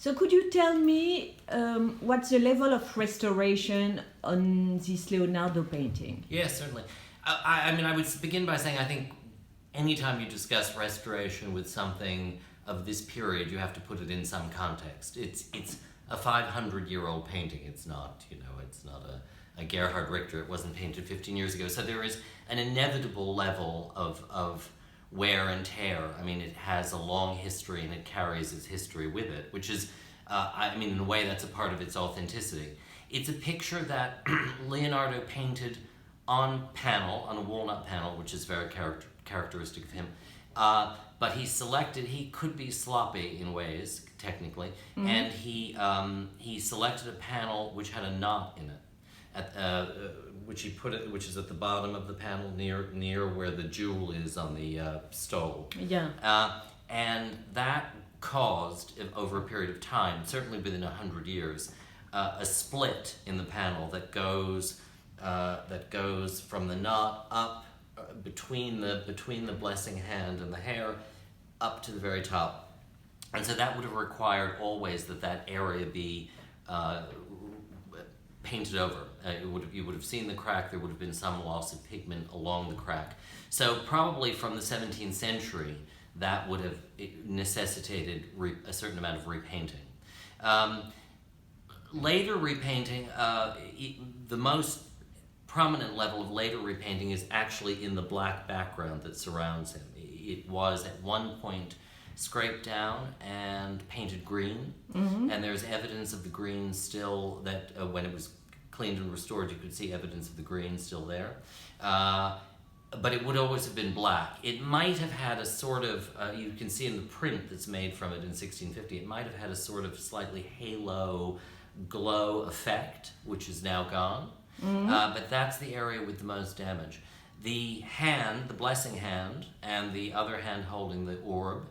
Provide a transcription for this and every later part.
So could you tell me what's the level of restoration on this Leonardo painting? Yes, certainly. I mean, I would begin by saying I think anytime you discuss restoration with something of this period, you have to put it in some context. It's a 500-year-old painting. It's not, it's not a Gerhard Richter. It wasn't painted 15 years ago. So there is an inevitable level of wear and tear. I mean, it has a long history and it carries its history with it, which is, in a way, that's a part of its authenticity. It's a picture that Leonardo painted on a walnut panel, which is very characteristic of him. But he could be sloppy in ways, technically, and he selected a panel which had a knot in it, which is at the bottom of the panel near where the jewel is on the stole. Yeah. And that caused, over a period of time, certainly within 100 years, a split in the panel that goes from the knot up between the blessing hand and the hair up to the very top. And so that would have required always that area be painted over. You would have seen the crack. There would have been some loss of pigment along the crack. So probably from the 17th century, that would have necessitated a certain amount of repainting. Later repainting, the most prominent level of later repainting is actually in the black background that surrounds him. It was at one point scraped down and painted green, and there's evidence of the green still that when it was cleaned and restored, you could see evidence of the green still there. But it would always have been black. It might have had a sort of, you can see in the print that's made from it in 1650, it might have had a sort of slightly halo glow effect, which is now gone. But that's the area with the most damage. The hand, the blessing hand, and the other hand holding the orb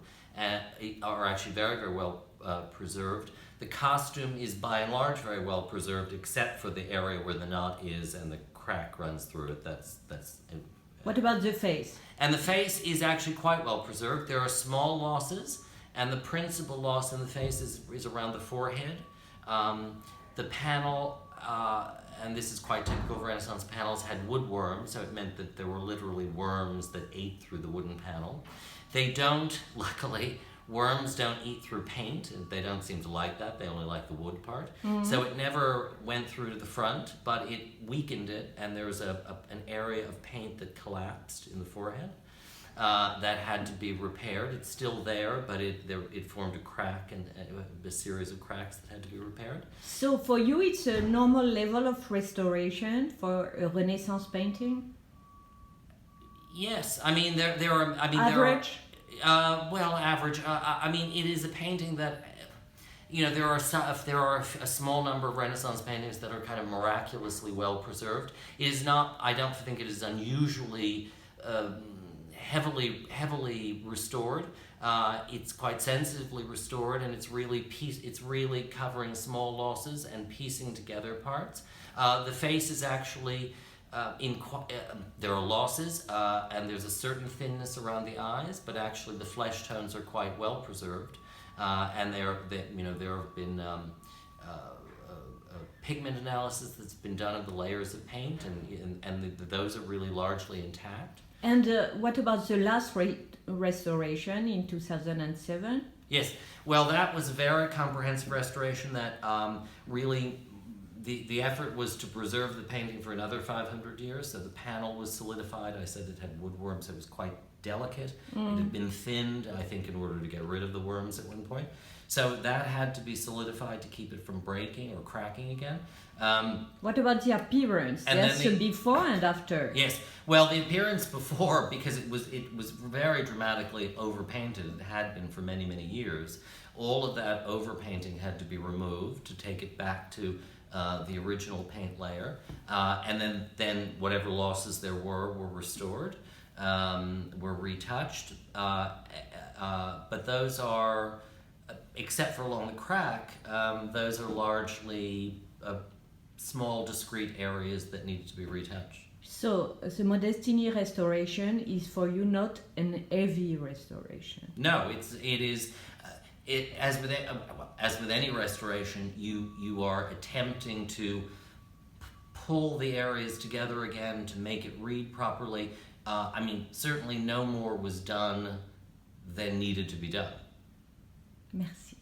are actually very, very well preserved. The costume is by and large very well preserved, except for the area where the knot is and the crack runs through it. What about the face? And the face is actually quite well preserved. There are small losses, and the principal loss in the face is around the forehead. The panel, and this is quite typical of Renaissance panels, had woodworms, so it meant that there were literally worms that ate through the wooden panel. They don't, luckily, worms don't eat through paint, and they don't seem to like that. They only like the wood part. So it never went through to the front, but it weakened it, and there was an area of paint that collapsed in the forehead that had to be repaired. It's still there, but it formed a crack and a series of cracks that had to be repaired. So for you, it's a normal level of restoration for a Renaissance painting? Yes, I mean there are. I mean average. Average. It is a painting that, there are a small number of Renaissance paintings that are kind of miraculously well preserved. It is not. I don't think it is unusually heavily restored. It's quite sensitively restored, and it's really covering small losses and piecing together parts. The face is actually. There are losses, and there's a certain thinness around the eyes, but actually the flesh tones are quite well preserved, and there have been pigment analysis that's been done of the layers of paint, and those are really largely intact. And what about the last restoration in 2007? Yes, well, that was a very comprehensive restoration that really. The effort was to preserve the painting for another 500 years, so the panel was solidified. I said it had woodworms, it was quite delicate. It had been thinned, I think, in order to get rid of the worms at one point. So that had to be solidified to keep it from breaking or cracking again. What about the appearance? There's a before and after. Yes, well, the appearance before, because it was very dramatically overpainted, it had been for many, many years. All of that overpainting had to be removed to take it back to the original paint layer, and then whatever losses there were restored, were retouched, but those are, except for along the crack, those are largely small discrete areas that needed to be retouched. So the Modestini restoration is for you not an heavy restoration? No, it is. As with any restoration, you are attempting to pull the areas together again to make it read properly. I mean, certainly no more was done than needed to be done. Merci.